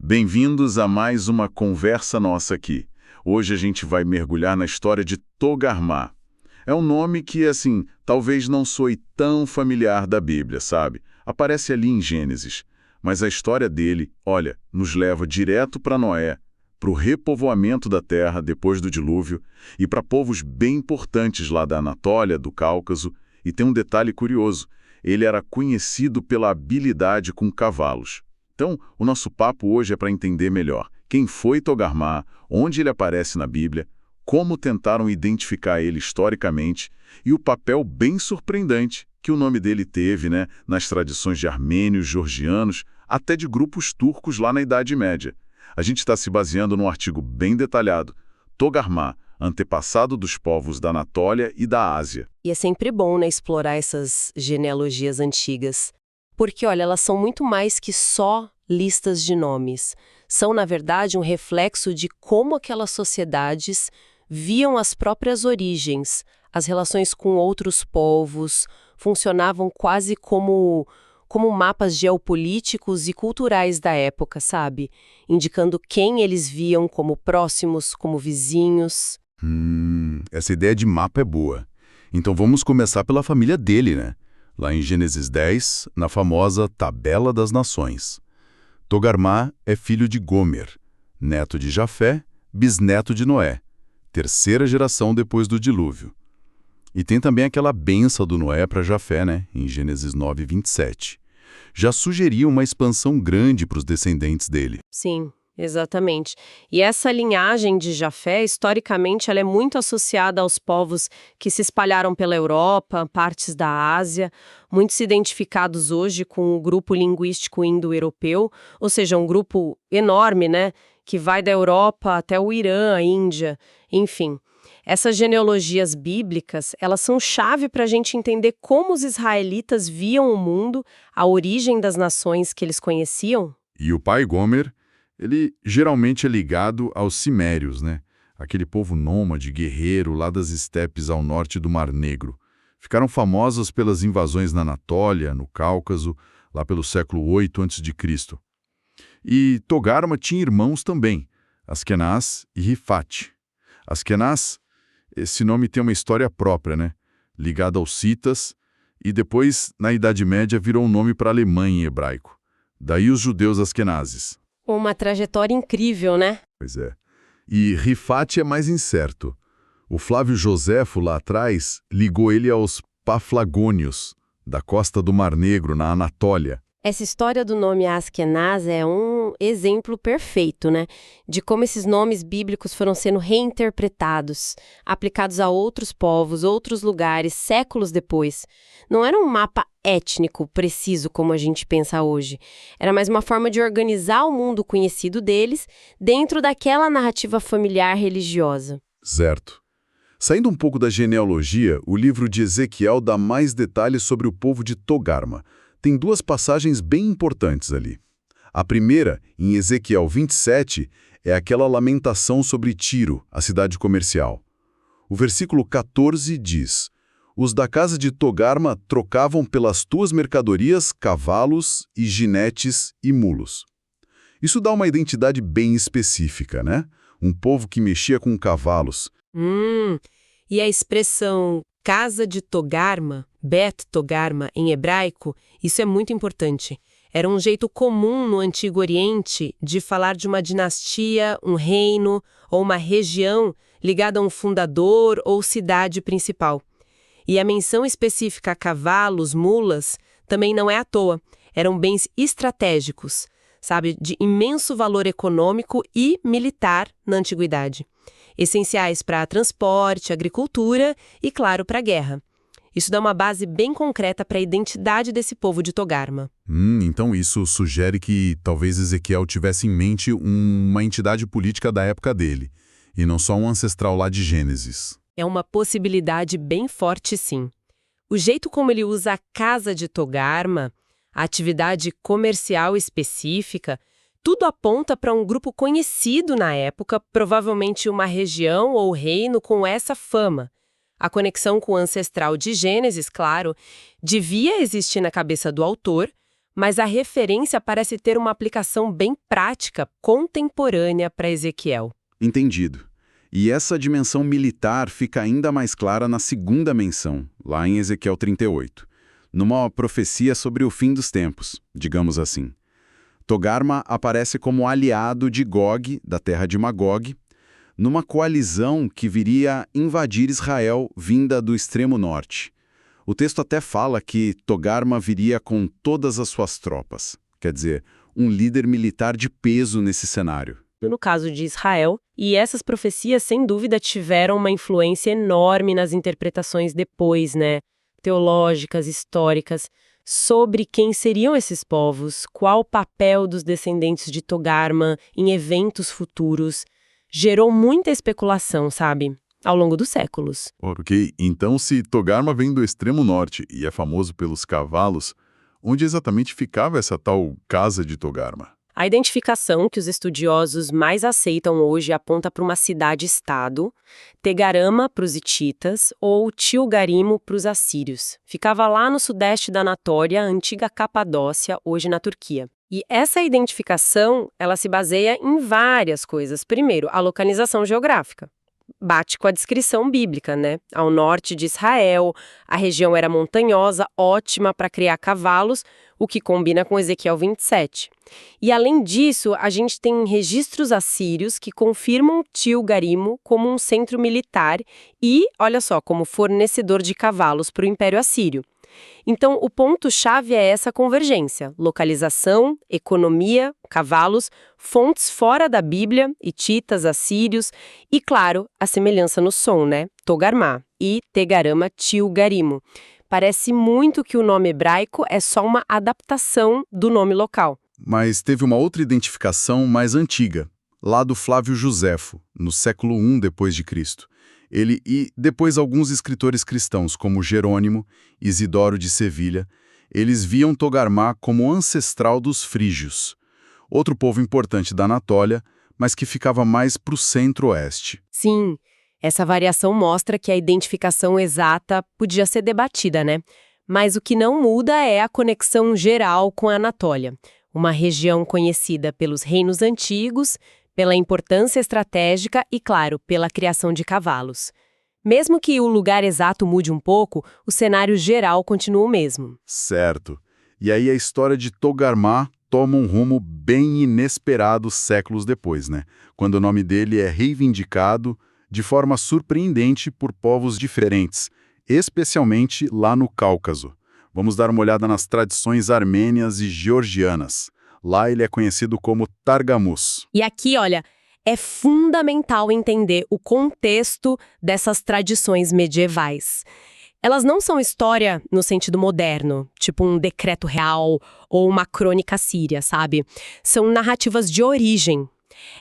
Bem-vindos a mais uma conversa nossa aqui. Hoje a gente vai mergulhar na história de Togarmah. É um nome que, assim, talvez não soe tão familiar da Bíblia, sabe? Aparece ali em Gênesis. Mas a história dele, olha, nos leva direto para Noé, para o repovoamento da terra depois do dilúvio e para povos bem importantes lá da Anatólia, do Cáucaso. E tem um detalhe curioso, ele era conhecido pela habilidade com cavalos. Então, o nosso papo hoje é para entender melhor quem foi Togarmah, onde ele aparece na Bíblia, como tentaram identificar ele historicamente e o papel bem surpreendente que o nome dele teve, nas tradições de armênios, georgianos, até de grupos turcos lá na Idade Média. A gente está se baseando num artigo bem detalhado, Togarmah, antepassado dos povos da Anatólia e da Ásia. E é sempre bom, explorar essas genealogias antigas. Porque, olha, elas são muito mais que só listas de nomes. São, na verdade, um reflexo de como aquelas sociedades viam as próprias origens, as relações com outros povos, funcionavam quase como mapas geopolíticos e culturais da época, sabe? Indicando quem eles viam como próximos, como vizinhos. Essa ideia de mapa é boa. Então vamos começar pela família dele, né? Lá em Gênesis 10, na famosa Tabela das Nações. Togarmah é filho de Gomer, neto de Jafé, bisneto de Noé, terceira geração depois do dilúvio. E tem também aquela bênção do Noé para Jafé, em Gênesis 9, 27. Já sugeria uma expansão grande para os descendentes dele. Sim, exatamente. E essa linhagem de Jafé, historicamente, ela é muito associada aos povos que se espalharam pela Europa, partes da Ásia, muitos identificados hoje com o grupo linguístico indo-europeu, ou seja, um grupo enorme, que vai da Europa até o Irã, a Índia, enfim. Essas genealogias bíblicas, elas são chave para a gente entender como os israelitas viam o mundo, a origem das nações que eles conheciam. E o pai Gomer, ele geralmente é ligado aos cimérios, aquele povo nômade, guerreiro, lá das estepes ao norte do Mar Negro. Ficaram famosos pelas invasões na Anatólia, no Cáucaso, lá pelo século 8 a.C. E Togarmah tinha irmãos também, Askenaz e Rifate. Askenaz, esse nome tem uma história própria, ligada aos citas, e depois, na Idade Média, virou um nome para Alemanha em hebraico. Daí os judeus askenazes. Uma trajetória incrível, Pois é. E Rifate é mais incerto. O Flávio Joséfo, lá atrás, ligou ele aos Paflagônios, da costa do Mar Negro, na Anatólia. Essa história do nome Askenaz é um exemplo perfeito, de como esses nomes bíblicos foram sendo reinterpretados, aplicados a outros povos, outros lugares, séculos depois. Não era um mapa étnico preciso como a gente pensa hoje. Era mais uma forma de organizar o mundo conhecido deles dentro daquela narrativa familiar religiosa. Certo. Saindo um pouco da genealogia, o livro de Ezequiel dá mais detalhes sobre o povo de Togarmah. Tem duas passagens bem importantes ali. A primeira, em Ezequiel 27, é aquela lamentação sobre Tiro, a cidade comercial. O versículo 14 diz: "Os da casa de Togarmah trocavam pelas tuas mercadorias cavalos e ginetes e mulos." Isso dá uma identidade bem específica, Um povo que mexia com cavalos. E a expressão casa de Togarmah, Bet Togarmah em hebraico, isso é muito importante. Era um jeito comum no Antigo Oriente de falar de uma dinastia, um reino ou uma região ligada a um fundador ou cidade principal. E a menção específica a cavalos, mulas, também não é à toa. Eram bens estratégicos, de imenso valor econômico e militar na antiguidade. Essenciais para transporte, agricultura e, claro, para a guerra. Isso dá uma base bem concreta para a identidade desse povo de Togarmah. Então isso sugere que talvez Ezequiel tivesse em mente uma entidade política da época dele, e não só um ancestral lá de Gênesis. É uma possibilidade bem forte, sim. O jeito como ele usa a casa de Togarmah, a atividade comercial específica, tudo aponta para um grupo conhecido na época, provavelmente uma região ou reino com essa fama. A conexão com o ancestral de Gênesis, claro, devia existir na cabeça do autor, mas a referência parece ter uma aplicação bem prática, contemporânea para Ezequiel. Entendido. E essa dimensão militar fica ainda mais clara na segunda menção, lá em Ezequiel 38, numa profecia sobre o fim dos tempos, digamos assim. Togarma aparece como aliado de Gog, da terra de Magog, numa coalizão que viria invadir Israel vinda do extremo norte. O texto até fala que Togarma viria com todas as suas tropas, quer dizer, um líder militar de peso nesse cenário. No caso de Israel, e essas profecias, sem dúvida, tiveram uma influência enorme nas interpretações depois, né? Teológicas, históricas, sobre quem seriam esses povos, qual o papel dos descendentes de Togarma em eventos futuros. Gerou muita especulação, sabe? Ao longo dos séculos. Ok, então se Togarma vem do extremo norte e é famoso pelos cavalos, onde exatamente ficava essa tal casa de Togarma? A identificação que os estudiosos mais aceitam hoje aponta para uma cidade-estado, Tegarama para os hititas ou Tilgarimo para os assírios. Ficava lá no sudeste da Anatólia, a antiga Capadócia, hoje na Turquia. E essa identificação, ela se baseia em várias coisas. Primeiro, a localização geográfica. Bate com a descrição bíblica, né? Ao norte de Israel, a região era montanhosa, ótima para criar cavalos, o que combina com Ezequiel 27. E além disso, a gente tem registros assírios que confirmam Tilgarimo como um centro militar e, olha só, como fornecedor de cavalos para o Império Assírio. Então, o ponto-chave é essa convergência: localização, economia, cavalos, fontes fora da Bíblia, hititas, assírios e, claro, a semelhança no som, né? Togarma e Tegarama Tilgarimo. Parece muito que o nome hebraico é só uma adaptação do nome local. Mas teve uma outra identificação mais antiga, lá do Flávio Joséfo, no século I d.C. Ele e depois alguns escritores cristãos, como Jerônimo, Isidoro de Sevilha, eles viam Togarma como ancestral dos frígios, outro povo importante da Anatólia, mas que ficava mais para o centro-oeste. Sim, essa variação mostra que a identificação exata podia ser debatida, né? Mas o que não muda é a conexão geral com a Anatólia, uma região conhecida pelos reinos antigos, pela importância estratégica e, claro, pela criação de cavalos. Mesmo que o lugar exato mude um pouco, o cenário geral continua o mesmo. Certo. E aí a história de Togarma toma um rumo bem inesperado séculos depois, né? Quando o nome dele é reivindicado de forma surpreendente por povos diferentes, especialmente lá no Cáucaso. Vamos dar uma olhada nas tradições armênias e georgianas. Lá ele é conhecido como Targamus. E aqui, olha, é fundamental entender o contexto dessas tradições medievais. Elas não são história no sentido moderno, tipo um decreto real ou uma crônica síria, sabe? São narrativas de origem.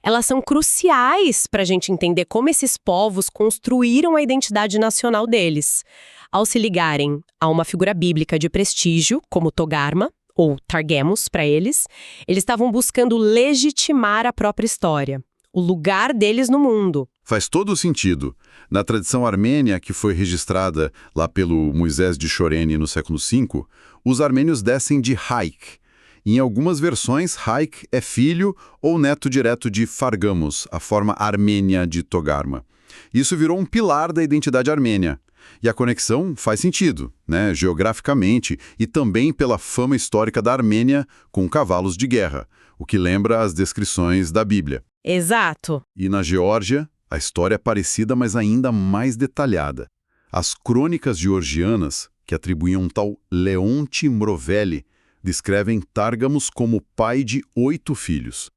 Elas são cruciais para a gente entender como esses povos construíram a identidade nacional deles. Ao se ligarem a uma figura bíblica de prestígio, como Togarma, ou Targemos para eles estavam buscando legitimar a própria história, o lugar deles no mundo. Faz todo sentido. Na tradição armênia, que foi registrada lá pelo Moisés de Chorene no século V, os armênios descem de Haik. Em algumas versões, Haik é filho ou neto direto de Fargamos, a forma armênia de Togarma. Isso virou um pilar da identidade armênia. E a conexão faz sentido, né, geograficamente e também pela fama histórica da Armênia com cavalos de guerra, o que lembra as descrições da Bíblia. Exato. E na Geórgia, a história é parecida, mas ainda mais detalhada. As crônicas georgianas, que atribuíam um tal Leonte Mroveli, descrevem Targamos como pai de 8 filhos.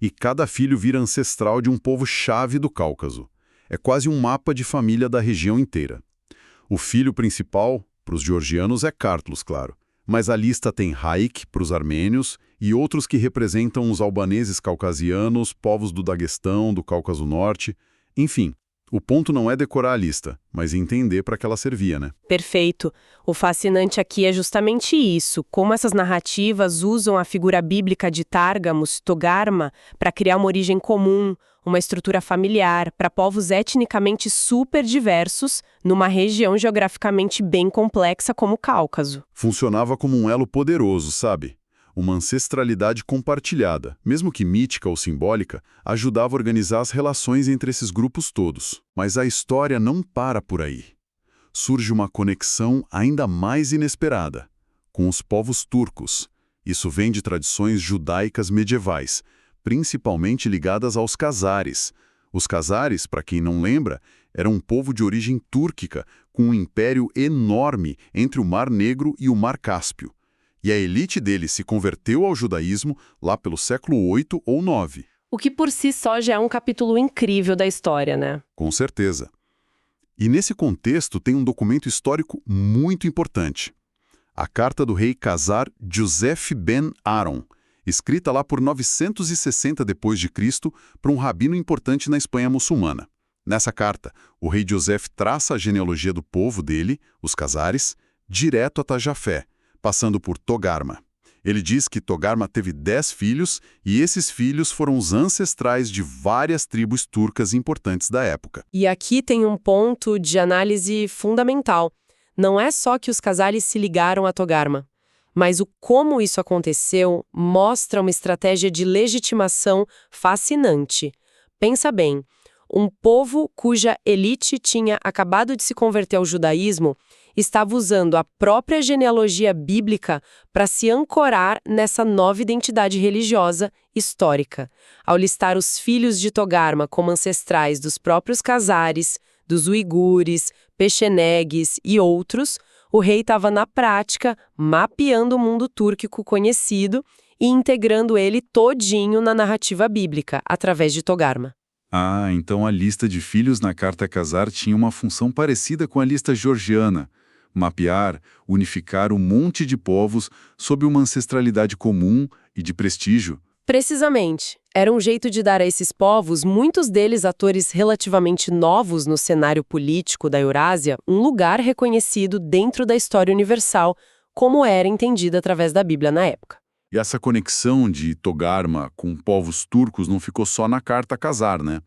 E cada filho vira ancestral de um povo-chave do Cáucaso. É quase um mapa de família da região inteira. O filho principal, para os georgianos, é Kartlos, claro. Mas a lista tem Haik, para os armênios, e outros que representam os albaneses caucasianos, povos do Daguestão, do Cáucaso Norte. Enfim, o ponto não é decorar a lista, mas entender para que ela servia, né? Perfeito. O fascinante aqui é justamente isso, como essas narrativas usam a figura bíblica de Targamos, Togarma, para criar uma origem comum, uma estrutura familiar para povos etnicamente super diversos numa região geograficamente bem complexa como o Cáucaso. Funcionava como um elo poderoso, sabe? Uma ancestralidade compartilhada, mesmo que mítica ou simbólica, ajudava a organizar as relações entre esses grupos todos. Mas a história não para por aí. Surge uma conexão ainda mais inesperada, com os povos turcos. Isso vem de tradições judaicas medievais, principalmente ligadas aos Khazares. Os Khazares, para quem não lembra, eram um povo de origem túrquica, com um império enorme entre o Mar Negro e o Mar Cáspio. E a elite deles se converteu ao judaísmo lá pelo século 8 ou 9. O que por si só já é um capítulo incrível da história, né? Com certeza. E nesse contexto tem um documento histórico muito importante. A carta do rei Khazar Joseph ben Aron, escrita lá por 960 d.C. para um rabino importante na Espanha muçulmana. Nessa carta, o rei Joseph traça a genealogia do povo dele, os Khazares, direto a Tajafé, passando por Togarma. Ele diz que Togarma teve 10 filhos e esses filhos foram os ancestrais de várias tribos turcas importantes da época. E aqui tem um ponto de análise fundamental. Não é só que os Khazares se ligaram a Togarma, mas o como isso aconteceu mostra uma estratégia de legitimação fascinante. Pensa bem, um povo cuja elite tinha acabado de se converter ao judaísmo estava usando a própria genealogia bíblica para se ancorar nessa nova identidade religiosa histórica. Ao listar os filhos de Togarma como ancestrais dos próprios Khazares, dos uigures, pechenegues e outros, o rei estava na prática mapeando o mundo túrquico conhecido e integrando ele todinho na narrativa bíblica, através de Togarma. Ah, então a lista de filhos na carta Khazar tinha uma função parecida com a lista georgiana. Mapear, unificar um monte de povos sob uma ancestralidade comum e de prestígio. Precisamente. Era um jeito de dar a esses povos, muitos deles atores relativamente novos no cenário político da Eurásia, um lugar reconhecido dentro da história universal, como era entendida através da Bíblia na época. E essa conexão de Togarma com povos turcos não ficou só na carta Khazar, né?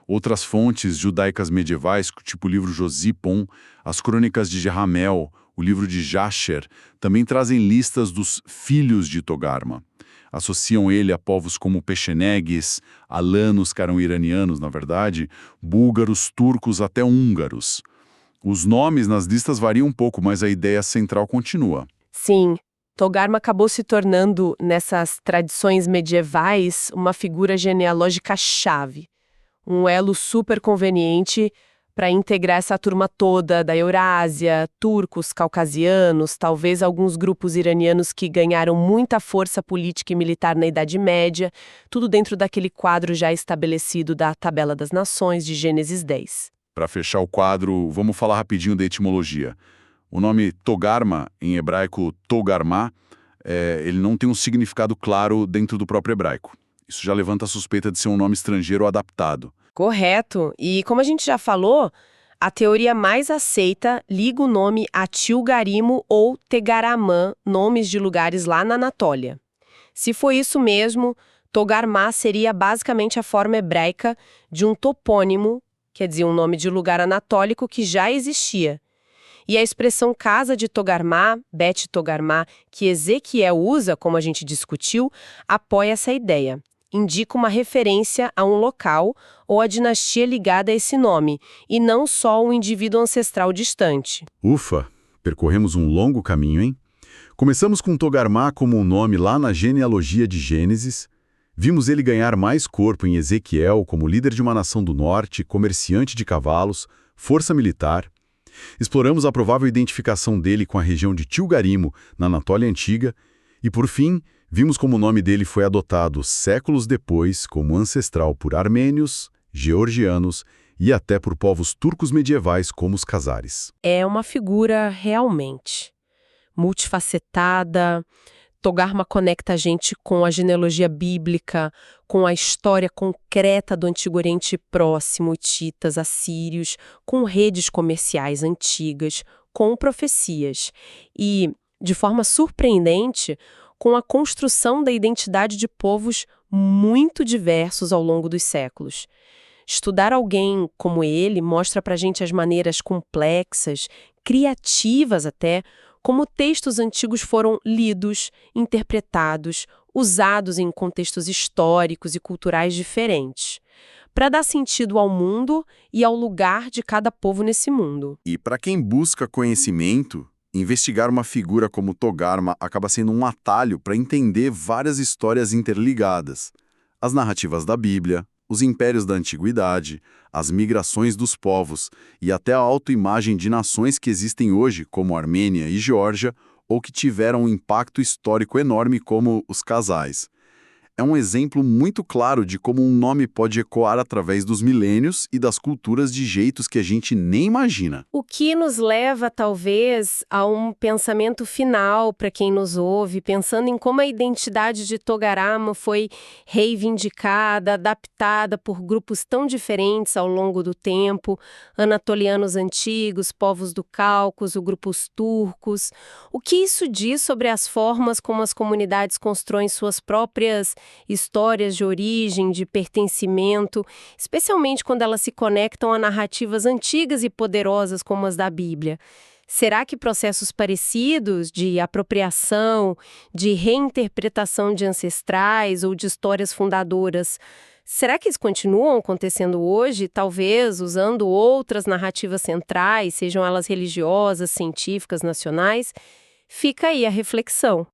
Outras fontes judaicas medievais, tipo o livro Josipon, as crônicas de Jerramel, o livro de Jasher, também trazem listas dos filhos de Togarma. Associam ele a povos como pechenegues, alanos, que eram iranianos, na verdade, búlgaros, turcos, até húngaros. Os nomes nas listas variam um pouco, mas a ideia central continua. Sim, Togarma acabou se tornando, nessas tradições medievais, uma figura genealógica-chave. Um elo super conveniente para integrar essa turma toda da Eurásia, turcos, caucasianos, talvez alguns grupos iranianos que ganharam muita força política e militar na Idade Média, tudo dentro daquele quadro já estabelecido da Tabela das Nações de Gênesis 10. Para fechar o quadro, vamos falar rapidinho da etimologia. O nome Togarma, em hebraico Togarmá, ele não tem um significado claro dentro do próprio hebraico. Isso já levanta a suspeita de ser um nome estrangeiro adaptado. Correto. E como a gente já falou, a teoria mais aceita liga o nome a Tilgarimo ou Tegaramã, nomes de lugares lá na Anatólia. Se foi isso mesmo, Togarmá seria basicamente a forma hebraica de um topônimo, quer dizer, um nome de lugar anatólico que já existia. E a expressão casa de Togarmá, Bet Togarmá, que Ezequiel usa, como a gente discutiu, apoia essa ideia. Indica uma referência a um local ou a dinastia ligada a esse nome, e não só um indivíduo ancestral distante. Ufa, percorremos um longo caminho, hein? Começamos com Togarmá como um nome lá na genealogia de Gênesis, vimos ele ganhar mais corpo em Ezequiel como líder de uma nação do norte, comerciante de cavalos, força militar. Exploramos a provável identificação dele com a região de Tilgarimo, na Anatólia Antiga, e por fim, vimos como o nome dele foi adotado séculos depois como ancestral por armênios, georgianos e até por povos turcos medievais como os Khazares. É uma figura realmente multifacetada. Togarma conecta a gente com a genealogia bíblica, com a história concreta do Antigo Oriente Próximo, hititas, assírios, com redes comerciais antigas, com profecias. E, de forma surpreendente, com a construção da identidade de povos muito diversos ao longo dos séculos. Estudar alguém como ele mostra pra gente as maneiras complexas, criativas até, como textos antigos foram lidos, interpretados, usados em contextos históricos e culturais diferentes, para dar sentido ao mundo e ao lugar de cada povo nesse mundo. E para quem busca conhecimento, investigar uma figura como Togarma acaba sendo um atalho para entender várias histórias interligadas. As narrativas da Bíblia, os impérios da antiguidade, as migrações dos povos e até a autoimagem de nações que existem hoje, como Armênia e Geórgia, ou que tiveram um impacto histórico enorme, como os casais. É um exemplo muito claro de como um nome pode ecoar através dos milênios e das culturas de jeitos que a gente nem imagina. O que nos leva, talvez, a um pensamento final para quem nos ouve, pensando em como a identidade de Togarma foi reivindicada, adaptada por grupos tão diferentes ao longo do tempo, anatolianos antigos, povos do Cáucaso, grupos turcos. O que isso diz sobre as formas como as comunidades constroem suas próprias histórias de origem, de pertencimento, especialmente quando elas se conectam a narrativas antigas e poderosas como as da Bíblia? Será que processos parecidos de apropriação, de reinterpretação de ancestrais ou de histórias fundadoras, será que eles continuam acontecendo hoje, talvez usando outras narrativas centrais, sejam elas religiosas, científicas, nacionais? Fica aí a reflexão.